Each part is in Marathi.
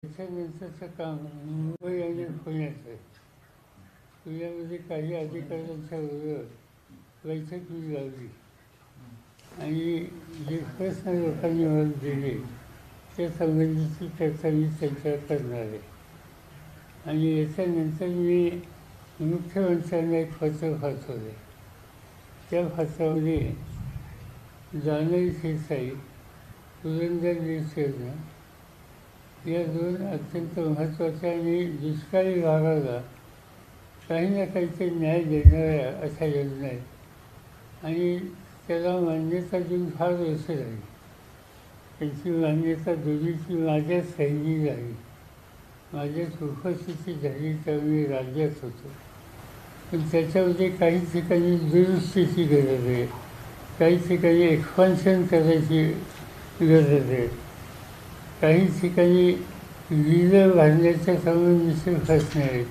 त्याच्यानंतरचं काम मुंबई आणि पुण्याचं आहे. पुण्यामध्ये काही अधिकाऱ्यांच्या बरोबर बैठक मी लावली आणि जे प्रश्न लोकांनी मला दिले त्या संबंधीची चर्चा मी त्यांच्यावर करणार आहे. आणि याच्यानंतर मी मुख्यमंत्र्यांना एक पत्र पाठवले. त्या पत्रामध्ये जाणवी शिरसाई, पुरंदर निसर्ग या दोन अत्यंत महत्त्वाच्या आणि दुष्काळी भागाला काही ना काहीतरी न्याय देणाऱ्या अशा योजना आहेत आणि त्याला मान्यता देऊन फार वर्ष झाली. त्यांची मान्यता दोन्हीची माझ्या सहीने झाली, माझ्याच उपस्थिती झाली, तेव्हा मी राज्यात होतो. पण त्याच्यामध्ये काही ठिकाणी दुरुस्तीची गरज आहे, काही ठिकाणी एक्सपान्शन करायची गरज आहे, काही ठिकाणी वीज भरण्याच्या संबंधीचे प्रश्न आहेत.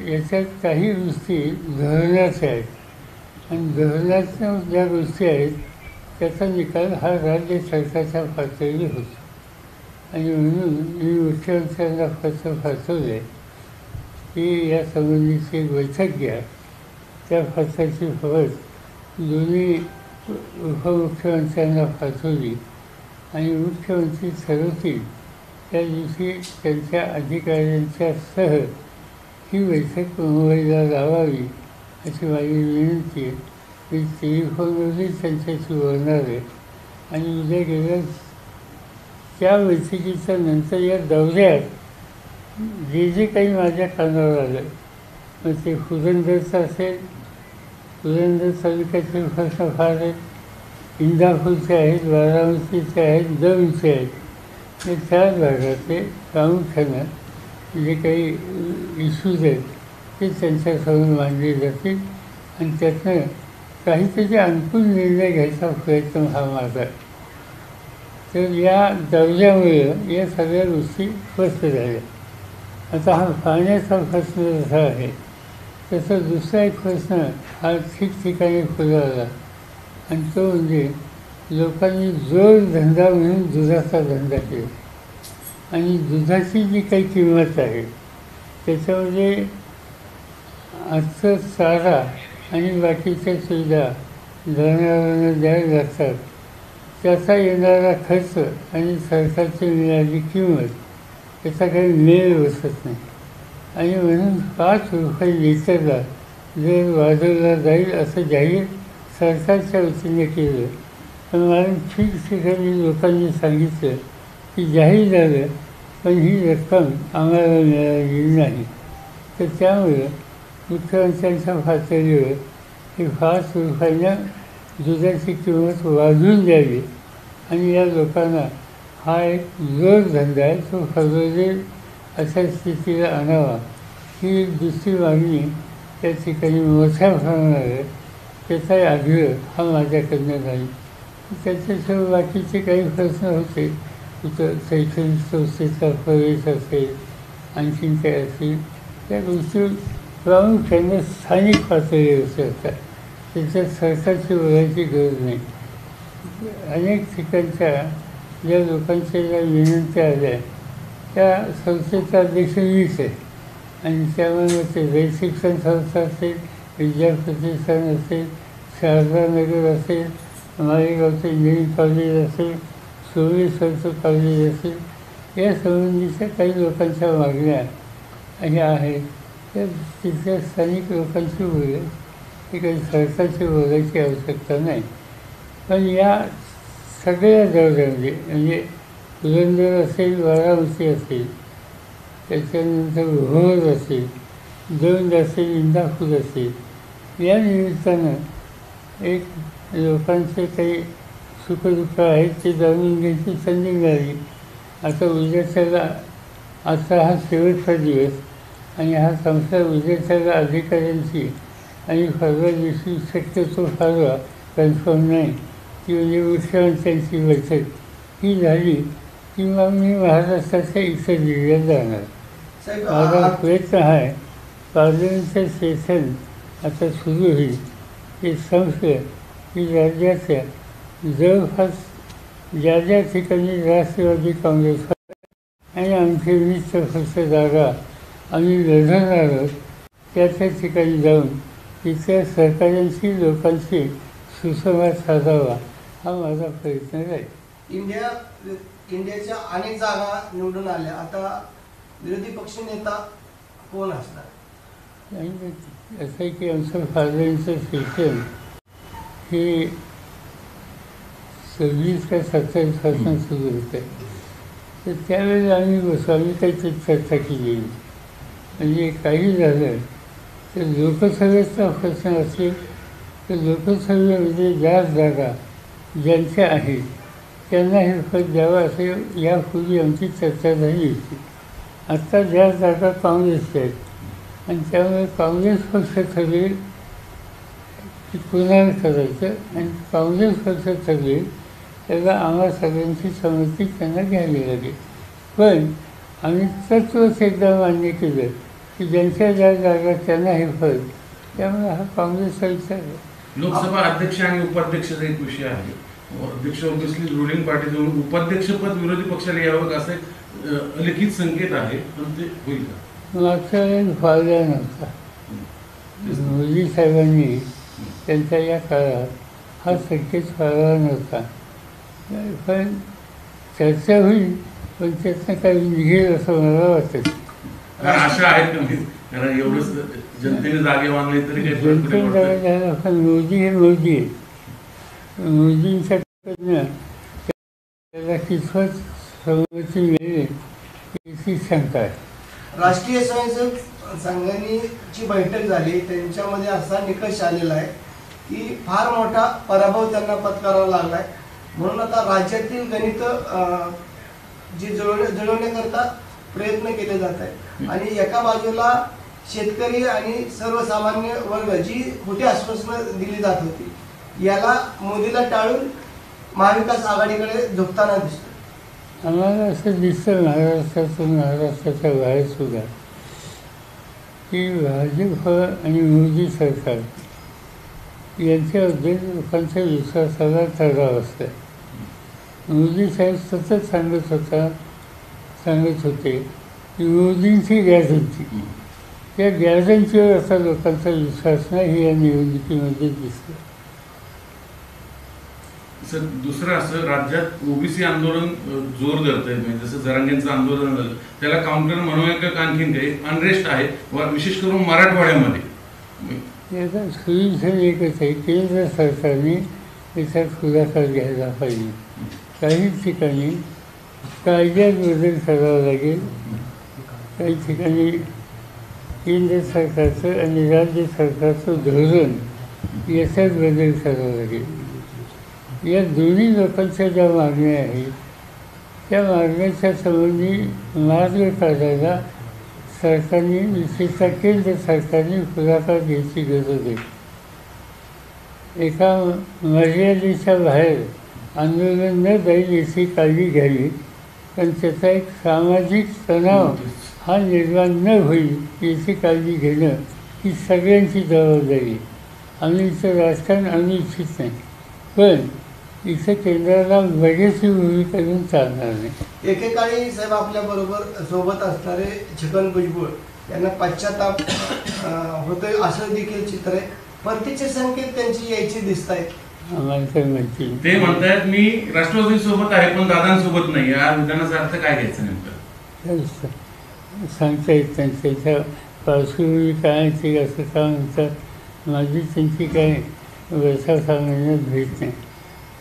याच्यात काही गोष्टी धोरणाच्या आहेत आणि धोरणाच्या ज्या गोष्टी आहेत त्याचा निकाल हा राज्य सरकारच्या पातळीवर होतो. आणि म्हणून मी मुख्यमंत्र्यांना पत्र पाठवले की या संबंधीची एक बैठक घ्या. त्या पत्राची प्रत दोन्ही उपमुख्यमंत्र्यांना पाठवली आणि मुख्यमंत्री ठरवतील त्या दिवशी त्यांच्या अधिकाऱ्यांच्या सह ही बैठक मुंबईला लावावी अशी माझी विनंती आहे. मी टेलिफोनवरही त्यांच्याशी बोलणार आहे आणि उद्या गेल्या त्या बैठकीच्या नंतर या दौऱ्यात जे काही माझ्या कानावर आलं, मग ते पुरंदरचं असेल, पुरंदर तालुक्याचे प्रश्न फार आहेत, इंदापूरचे आहेत, बारामतीचे आहेत, दौंडचे आहेत. हे चार भागातले प्रामुख्यानं जे काही इश्यूज आहेत ते त्यांच्यासमोर मांडले जातील आणि त्यातनं काहीतरी अनुकूल निर्णय घ्यायचा प्रयत्न हा माझा आहे. तर या दौऱ्यामुळे या सगळ्या गोष्टी स्पष्ट झाल्या. आता हा पाण्याचा प्रश्न जसा आहे तसं दुसरा एक प्रश्न हा ठिकठिकाणी फुलवला आणि तो म्हणजे लोकांनी जोडधंदा म्हणून दुधाचा धंदा केला आणि दुधाची जी काही किंमत आहे त्याच्यामध्ये आजचं चारा आणि बाकीच्या सुविधा जनावरांना द्यायला लागतात, त्याचा येणारा खर्च आणि सरकारची मिळालेली किंमत याचा काही मेळ बसत नाही. आणि म्हणून 5 रुपये लिटरला जर वाढवला जाईल असं जाहीर सरकारच्या वतीने केलं. पण मला ठिकठिकाणी लोकांनी सांगितलं की जाहीर झालं पण ही रक्कम आम्हाला मिळालेली नाही. तर त्यामुळं मुख्यमंत्र्यांच्या पातळीवर ही 5 रुपयांना दुधाची किंमत वाढवून द्यावी आणि या लोकांना हा एक जोडधंदा आहे तो फसवलेल अशा स्थितीला आणावा ही एक दुसरी मागणी त्या ठिकाणी मोठ्या प्रमाणावर त्याचाही आग्रह हा माझ्याकडनं नाही. त्याच्याशिवाय बाकीचे काही प्रश्न होते, तिथं शैक्षणिक संस्थेचा प्रवेश असेल, आणखीन काय असेल, त्या गोष्टी प्रामुख्याने स्थानिक पातळीवर असतात. त्याच्यात सरकारची बोलायची गरज नाही. अनेक ठिकाणच्या ज्या लोकांच्या ज्या विनंत्या आल्या त्या संस्थेचा अध्यक्ष मीच आहे आणि त्यामुळे ते शिक्षण संस्था असेल, विद्याप्रतिष्ठान असेल, शारदानगर असेल, मालेगावचं इंजिनिअरिंग कॉलेज असेल, सोमेश्वरचं कॉलेज असेल, या संबंधीच्या काही लोकांच्या मागण्या अशा आहेत. त्या तिथल्या स्थानिक लोकांशी बोलेल, हे काही सरकारची बोलायची आवश्यकता नाही. पण या सगळ्या दौऱ्यामध्ये म्हणजे पुरंदर असेल, बारामती असेल, त्याच्यानंतर भोर असेल, दौंड असेल, इंदापूर असेल, या निमित्तानं एक लोकांचे काही सुखदुःख आहेत ते जाणून घ्यायची संधी मिळाली. आता उद्याच्याला आता हा शेवटचा दिवस आणि हा संसार उद्याच्याला अधिकाऱ्यांची आणि परवा दिवशी शक्यतो फारवा कन्फर्म नाही की म्हणजे मुख्यमंत्र्यांची बैठक ही झाली की मग मी महाराष्ट्राच्या इतर जिल्ह्यात जाणार. माझा प्रयत्न आहे पार्लमेंटचं सेशन आता सुरू होईल हे संपलं की राज्याच्या जवळपास ज्या ज्या ठिकाणी राष्ट्रवादी काँग्रेस आणि आमची 20 जागा आम्ही लढवणार आहोत, त्या ठिकाणी जाऊन तिथल्या सहकाऱ्यांशी लोकांशी सुसंवाद साधावा हा माझा प्रयत्न राहील. इंडियाच्या अनेक जागा निवडून आल्या, आता विरोधी पक्ष नेता कोण असणार? असं आहे की आमचं फादरांचं सेशन हे 26 का 27 पासून सुरू होतं. तर त्यावेळेला आम्ही बसू, आम्ही काहीतरी चर्चा केली. म्हणजे काही झालं तर लोकसभेचा प्रश्न असेल तर लोकसभेमध्ये ज्या जागा ज्यांच्या आहेत त्यांना हे पद द्यावं असे यापूर्वी आमची चर्चा झाली होती. आत्ता ज्या जागा काँग्रेसच्या आहेत आणि त्यामुळे काँग्रेस पक्ष ठरवेल की पुन्हा करायचं आणि काँग्रेस पक्ष ठरवेल त्याला आम्हा सगळ्यांची संमती त्यांना घ्यावी लागेल. पण आम्ही तत्वच एकदा मान्य केलं की ज्यांच्या ज्या जागा त्यांना हे पद, त्यामुळे हा काँग्रेसचा विचार आहे. लोकसभा अध्यक्ष आणि उपाध्यक्षाचा एक विषय आहे. अध्यक्ष ऑब्विसली रुलिंग पार्टी जाऊन उपाध्यक्षपद विरोधी पक्षाला यावं असे लिखित संकेत आहे, पण ते होईल का? मागच्या वेळेस फायदा नव्हता. मोदी साहेबांनी त्यांच्या या काळात हा संकेत फायदा नव्हता. पण चर्चा होईल, पण त्यातनं काही निघेल असं मला वाटतं. आशा आहेत कमी, कारण एवढंच जनतेने जागे मानले तरी जनतेने जागे झालं. पण मोदी हे मोदी आहे. मोदींच्याकडनं त्याला कितपत संमती मिळेल याची शंका आहे. राष्ट्रीय स्वयंसेवक संघाची बैठक झाली, त्यांच्यामध्ये असा निकष आलेला आहे की फार मोठा पराभव त्यांना पत्करावा लागला आहे. म्हणून आता राज्यातील गणित जी जुळवण्याकरता प्रयत्न केले जात आहे. आणि एका बाजूला शेतकरी आणि सर्वसामान्य वर्ग जी खोटी आश्वासनं दिली जात होती, याला मोदीला टाळून महाविकास आघाडीकडे झुकताना दिसतो. आम्हाला असं दिसतं महाराष्ट्राच्या बाहेर सुद्धा की भाजप आणि मोदी सरकार यांच्याबद्दल लोकांच्या विश्वासाला ठराव असतं. मोदी साहेब सतत सांगत होते की मोदींची गॅरंटी, त्या गॅरंटीवर असा लोकांचा विश्वास नाही हे या निवडणुकीमध्ये दिसतं. सर, दुसरं असं, राज्यात ओबीसी आंदोलन जोर धरतंय, म्हणजे जसं जरांगेंचं आंदोलन झालं त्याला काउंटर म्हणून आणखीन काही अनरेस्ट आहे, विशेष करून मराठवाड्यामध्ये. याचा सोल्युशन एकच आहे, केंद्र सरकारने याच्यात पुढाकार घ्यायला पाहिजे. काही ठिकाणी कायद्यात बदल करावा लागेल, काही ठिकाणी केंद्र सरकारचं आणि राज्य सरकारचं धोरण याच्यात बदल करावा लागेल. या दोन्ही लोकांच्या ज्या मागण्या आहेत त्या मागण्याच्या संबंधी मार्ग काढायला सरकारने, विशेषतः केंद्र सरकारने पुढाकार घ्यायची गरज आहे. एका मर्यादेच्या बाहेर आंदोलन न जाईल याची काळजी घ्यावी, पण त्याचा एक सामाजिक तणाव हा निर्माण न होईल याची काळजी घेणं ही सगळ्यांची जबाबदारी. आम्ही इथं राजकारण आणू इच्छित नाही, पण इथं केंद्राला बघ्याची भूमिका घेऊन चालणार नाही. एकेकाळी साहेब आपल्याबरोबर सोबत असणारे छगन भुजबळ यांना पश्चाताप होतोय असं देखील चित्र आहे. परतीचे संकेत त्यांची यायची दिसत आहेत. आम्हाला काय माहिती. ते म्हणतायत मी राष्ट्रवादी सोबत आहे पण दादांसोबत नाही. या विधानाचा अर्थ काय घ्यायचा नेमकं? सांगता येत नाही. त्याच्या पार्श्वभूमी काय ते असं का म्हणतात, माझी त्यांची काय वर्षा सांगण्यात भेट नाही,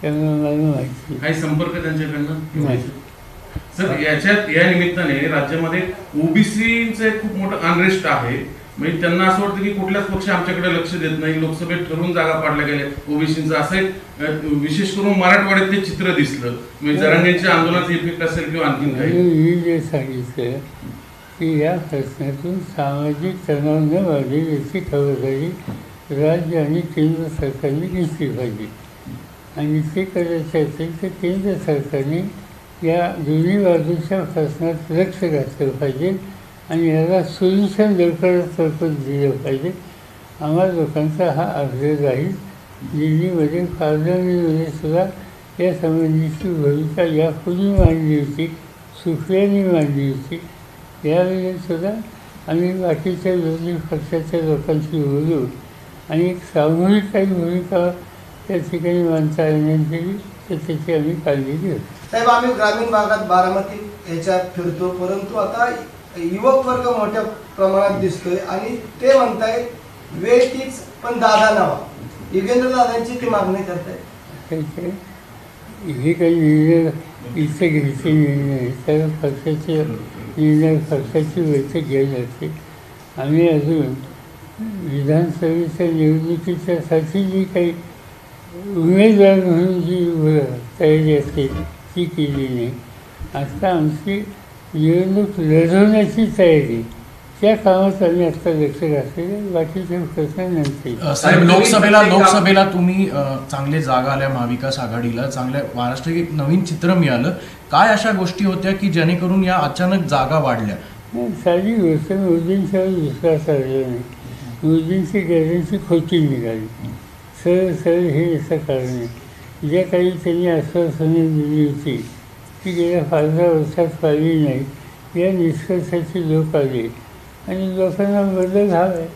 त्यामुळे मला माहिती. काही संपर्क त्यांच्याकडनं नाही. सर, या निमित्ताने राज्यामध्ये ओबीसीचे खूप मोठं अनरेस्ट आहे. म्हणजे त्यांना असं वाटतं की कुठल्याच पक्ष आमच्याकडे लक्ष देत नाही, लोकसभेत ठरवून जागा पाडल्या गेल्या ओबीसीचं, असं एक विशेष करून मराठवाड्यात ते चित्र दिसलं. म्हणजे जरांगेंच्या आंदोलनाचा इफेक्ट असेल किंवा आणखीन काही. मी जे सांगितलं की या प्रश्नातून सामाजिक तणाव न वाढेल याची खबरदारी राज्य आणि केंद्र सरकारने घेतली पाहिजे. आणि ते करायचं असेल तर केंद्र सरकारने या दोन्ही बाजूच्या प्रश्नात लक्ष घातलं पाहिजे आणि याला सोल्युशन लवकरात लवकर दिलं पाहिजे. आम्हा लोकांचा हा आग्रह राहील. दिल्लीमध्ये पार्लमेंटमध्ये सुद्धा या संबंधीची भूमिका यापूर्वी मांडली होती. सुप्रियांनी मांडली होती. यावेळी सुद्धा आम्ही बाकीच्या विरोधी पक्षाच्या लोकांशी बोलू आणि एक सामूहिक काही भूमिका त्या ठिकाणी मांडता येण्यात केली तर त्याची आम्ही काळजी घेऊ. साहेब, आम्ही ग्रामीण भागात बारामती याच्यात फिरतो, परंतु आता युवक वर्ग मोठ्या प्रमाणात दिसतोय आणि ते म्हणतायत वेळ तीच पण दादा नावा. युगेंद्र दादांची ती मागणी करतायत. हे काही निर्णय इथे घ्यायचे निर्णय तर पक्षाचे निर्णय पक्षाची बैठक घ्यायला लागते. आम्ही अजून विधानसभेच्या निवडणुकीच्यासाठी जी काही उमेदवार म्हणून जी तयारी असते ती केली नाही. आता आमची निवडणूक लढवण्याची तयारी त्या कामात आम्ही आता लक्ष घातलेले. बाकीचे प्रश्न नंतर. साहेब, लोकसभेला तुम्ही चांगले जागा आल्या महाविकास आघाडीला, चांगल्या महाराष्ट्र एक नवीन चित्र मिळालं. काय अशा गोष्टी होत्या की जेणेकरून या अचानक जागा वाढल्या? नाही, साधी गोष्ट मोदींच्यावर विश्वास आलेला नाही. मोदींची गॅरंटी खोटी निघाली. सरळ हे याचं कारण आहे. ज्या काही त्यांनी आश्वासने दिली होती ती गेल्या 15 वर्षात पाळली नाही या निष्कर्षाची लोक आले आणि लोकांना बदल हवा आहे.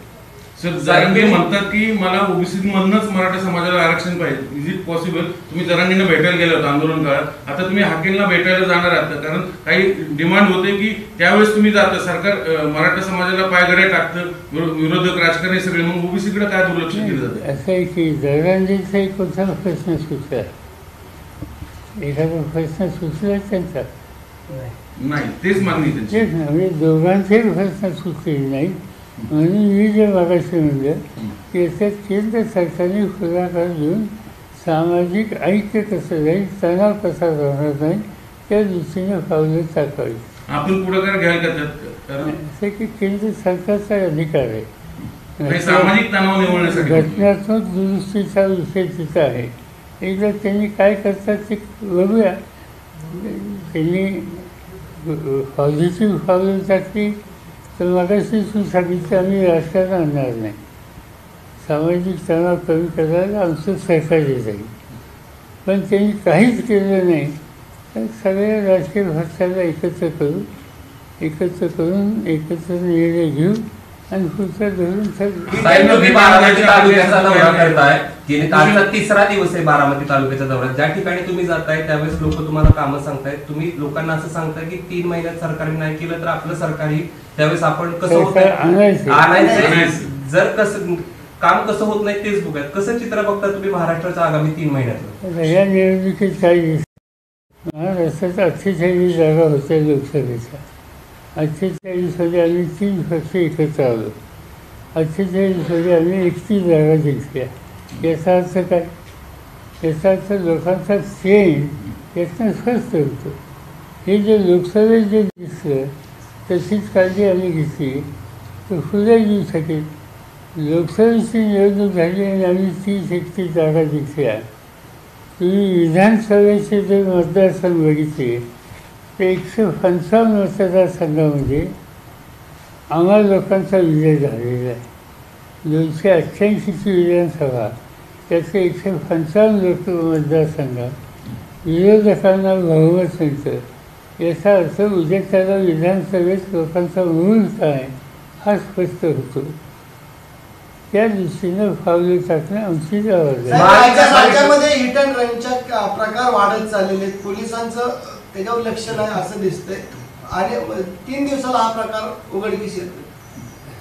सर, जरांगे म्हणतात की मला ओबीसी मधनच मराठा समाजाला आरक्षण पाहिजे. Is it possible? तुम्ही जरांगेंना भेटायला गेला होता आंदोलन काळात, आता तुम्ही हाकेलला भेटायला जाणार आहात, कारण काही डिमांड होते की त्यावेळेस तुम्ही जाता, सरकार मराठा समाजाला पायगड्या टाकतं, विरोधक राजकारणी सगळे, मग ओबीसीकडे काय दुर्लक्ष केलं जातं? असं आहे की जरांगेचा एक कोणता प्रश्न सुचला, एखादा प्रश्न सुचला त्यांचा नाही, तेच मागणी त्यांची. तेच ना, म्हणजे दोघांचेही प्रश्न सुचले नाही. म्हणून मी जे मागाशी म्हणलं की याच्यात केंद्र सरकारने पुढाकार घेऊन सामाजिक ऐक्य कसं जाईल, तणाव कसा राहणार नाही त्या दृष्टीने पावलं टाकावी. आपण पुढाकार घ्यायला का त्यात? असं की केंद्र सरकारचा अधिकार आहे. सामाजिक तणाव निवडण्यासाठी घटनात्मक दुरुस्तीचा विषय तिथं आहे. एकदा त्यांनी काय करतात ते बघूया. त्यांनी पॉझिटिव्ह पावलं टाकली तर मगाशी सांगितलं आम्ही राजकारण आणणार नाही. सामाजिक तणाव कमी करायला आमचं सहकार्य जाईल. पण त्यांनी काहीच केलं नाही. तर सगळ्या राजकीय पक्षाला एकत्र करून एकत्र निर्णय घेऊ आणि पुढचं धरून बारामती तालुक्याचा दौरा करताय. कालचा 3रा दिवस आहे बारामती तालुक्याच्या दौऱ्यात. ज्या ठिकाणी तुम्ही जाताय त्यावेळेस लोक तुम्हाला कामं सांगतायत. तुम्ही लोकांना असं सांगताय की 3 महिन्यात सरकारने नाही केलं तर आपलं सरकार येईल, त्यावेळेस आपण कसं आणायचं, जर कसं काम कसं होत नाही तेच बघूयात. कसं चित्र बघता तुम्ही महाराष्ट्राच्या आगामी 3 महिन्यात? या निवडणुकीत काही महाराष्ट्रात 48 जागा होत्या लोकसभेच्या. 48 मध्ये आम्ही 3 पक्ष एकत्र आलो. 48 मध्ये आम्ही 31 जागा जिंकल्या. याचा अर्थ काय? याचा अर्थ लोकांचा चेंज यातनं स्पष्ट होतो. हे जे लोकसभेत जे दिसलं तशीच काळजी आम्ही घेतली तर पुढे येऊ शकेल. लोकसभेची निवडणूक झाली आणि आम्ही 30-31 जागा जिंकल्या. तुम्ही विधानसभेचे जे मतदारसंघ बघितले ते 155 मतदारसंघामध्ये आम्हा लोकांचा विजय झालेला आहे. 288ची विधानसभा त्याचे 155 लोक मतदारसंघात विरोधकांना बहुमत मिळतं. याचा अर्थ उद्या त्याला विधानसभेत लोकांचा मूळ काय हा स्पष्ट होतो. त्या दृष्टीनं पावले टाकणं आमची जबाबदारी. राज्यामध्ये हिट अँड रनच्या प्रकार वाढत चाललेले आहेत. पोलिसांचं त्याच्यावर लक्ष नाही असं दिसतंय आणि 3 दिवसाला हा प्रकार उघडकीस येतो.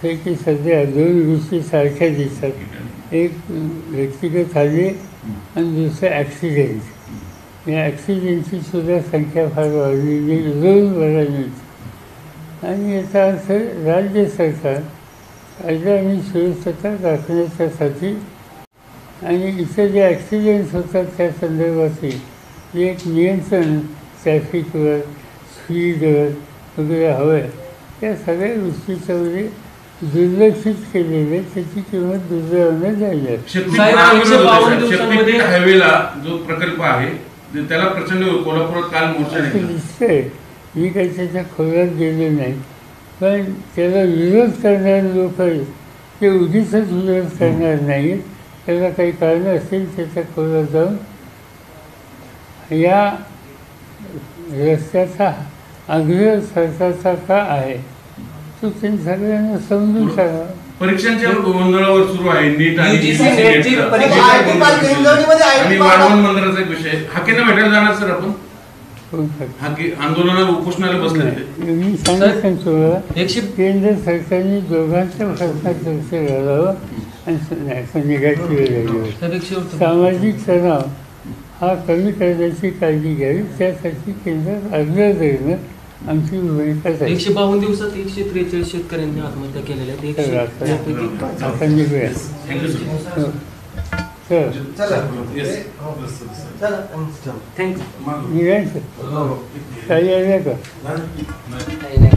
हे की सध्या 2 गोष्टी सारख्या दिसतात. एक व्यक्तिगत हल्ले आणि दुसरं ॲक्सिडेंट. या ॲक्सिडेंटची सुद्धा संख्या फार वाढलेली रोज बघायला मिळते. आणि याचा अर्थ राज्य सरकार कायदा आणि सुरक्षता राखण्याच्यासाठी आणि इतर जे ॲक्सिडेंट्स होतात त्या संदर्भातही जे एक नियंत्रण ट्रॅफिकवर स्पीडवर वगैरे हवं आहे त्या सगळ्या गोष्टीच्यामध्ये दुर्लक्षित केलेले त्याची किंमत दुर्दैवाने जाईल. शक्तीपीठ हायवेला जो प्रकल्प आहे त्याला प्रचंड कोल्हापुरात काल मोर्चा दिसतंय. मी काही त्याच्या खोलात गेलो नाही, पण त्याला विरोध करणारे लोक आहेत ते उगीच विरोध करणार नाहीत. त्याला काही कारणं असतील त्याच्या खोलात जाऊन या रस्त्याचा आग्रह सरकारचा का आहे तो त्यांनी सगळ्यांना समजून सांगा. परीक्षांच्या गोंधळावर सुरू आहे नीट आणि UGC CET नेटची चा. परीक्षा IT पार्क हिंजवडीमध्ये आणि IT पार्क वाढवण मंदिराचा एक विषय हाकेंना भेटायला जाणार सर आपण होऊ शकतं. हाके आंदोलनाला उपोषणाला बसले ते मी सांगितलं तुम्हाला 100 केंद्र सरकारने दोघांच्या प्रश्नात लक्ष घालावं आणि संध्याकाळची वेळ झाली होती. साहेब 100 सामाजिक तणाव हा कमी करण्याची काळजी घ्यावी त्यासाठी केंद्रात आग्रह करणं आमची भूमिकाच आहे. 152 दिवसात 143 शेतकऱ्यांनी आत्महत्या केलेल्या आहेत. तर 100 आता निघूया. थँक्यू सर हो. तर चला Yes. चला थँक्यू. निघायचं काही आल्या का नाही, नाही.